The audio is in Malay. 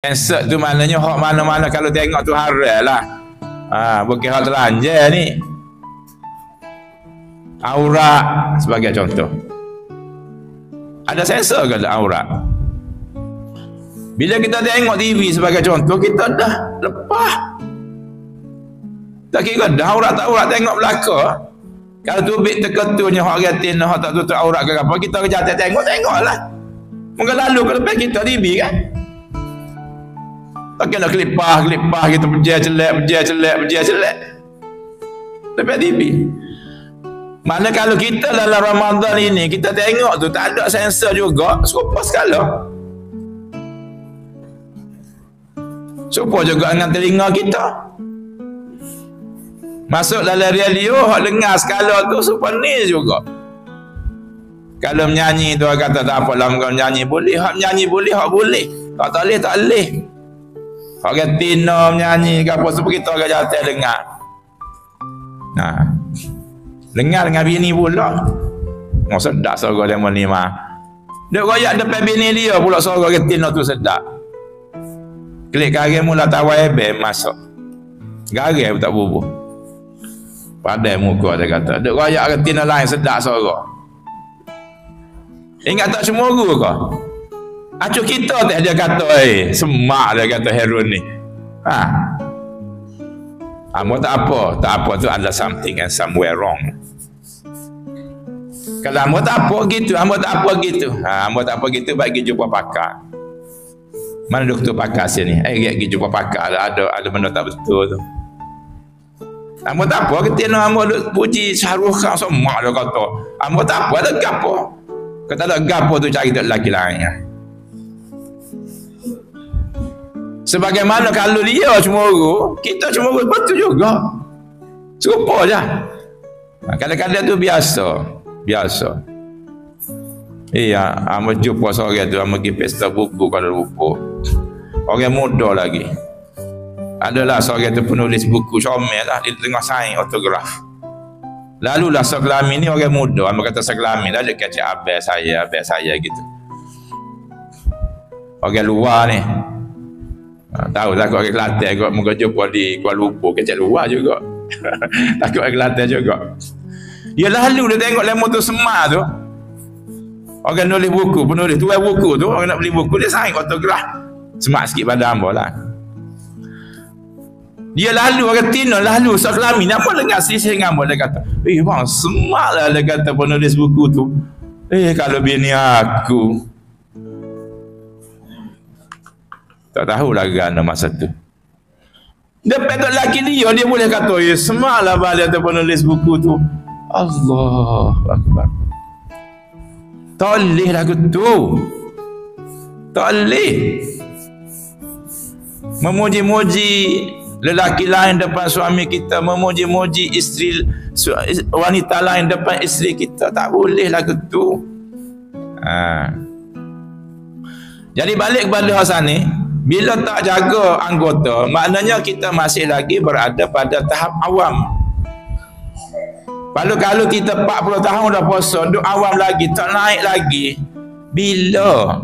Insert tu maknanya hak mana-mana kalau tengok tu haram lah. Bukan hak telanjang ni. Aurat sebagai contoh. Ada sensor ke tak aurat? Bila kita tengok TV sebagai contoh, kita dah lepas. Tak kira dah aurat tak aurat, tengok belakang. Kalau tubik terketunya hak gatin, hak tak tutup aurat ke apa, kita kerja tengok-tengoklah. Mungkin lalu ke depan kita TV kan. Tak kena kelipah kita berjaya celak. Lepas TV. Mana kalau kita dalam Ramadan ini, kita tengok tu tak ada sensor juga, serupa sekala. Serupa juga dengan telinga kita. Masuk dalam radio, hak dengar skala tu serupa ni juga. Kalau menyanyi tu kata tak apa lah, menyanyi boleh, hak menyanyi boleh, hak boleh. Hak tak boleh, tak boleh. Hak Tino menyanyi ke apa sebab kita agak jatuh dengar. Dengar dengan bini pula. Sedap suara dia ni mah. Dia royak depan bini dia pula suara Tino tu sedap. Klik kari mula tawai masuk. Gari pun tak bubuh. Padai muka dia kata. Dia royak Tino lain sedap suara. Ingat tak cemburu ke? Acuh kita tak dia kata, semak dia kata hero ni. Tak apa tu ada something and somewhere wrong. Kalau hamba tak apa gitu, bagi jumpa pakar. Mana doktor pakar sini? Pergi jumpa pakar, ada benda tak betul tu. Hamba tak apa, ketika hamba duk puji Syahrul Khan semak dia kata. Hamba tak apa, ada gapo. Kata ada gapo tu cari tak lelaki lain. Sebagaimana kalau dia cemburu, kita cemburu betul juga. Serupa je. Kadang-kadang tu biasa. Amba jumpa seorang tu, amba pergi pesta buku Kuala Lumpur. Orang muda lagi. Adalah seorang tu penulis buku comel lah, di tengah saing autograf. Lalulah Sekelami ni orang muda, amba kata Sekelami dah dekat abang saya gitu. Orang luar ni. Tahu lah kot orang Kelantan kot muka jumpa di Kuala Lumpur kecil luar juga. Takut orang Kelantan juga. Dia lalu dia tengok lemon tu semak tu. Orang nulis buku, penulis tuai buku tu, orang nak beli buku dia sign autograf. Semak sikit pada hamba lah. Dia lalu orang Tino lalu Sekelami apa dengar sisih hamba dia kata. Bang semak lah dia kata penulis buku tu. Kalau bini aku tak tahulah kerana masa tu. Dia pegang lelaki dia boleh kata, semaklah balik tu penulis buku tu. Allahu Akbar. Tak boleh lagu tu. Tak boleh. Memuji-muji lelaki lain depan suami kita, memuji-muji isteri wanita lain depan isteri kita, tak boleh lagu tu. Jadi balik kepada Hasan ni, bila tak jaga anggota, maknanya kita masih lagi berada pada tahap awam. Kalau kita 40 tahun dah puasa, duk awam lagi, tak naik lagi. Bila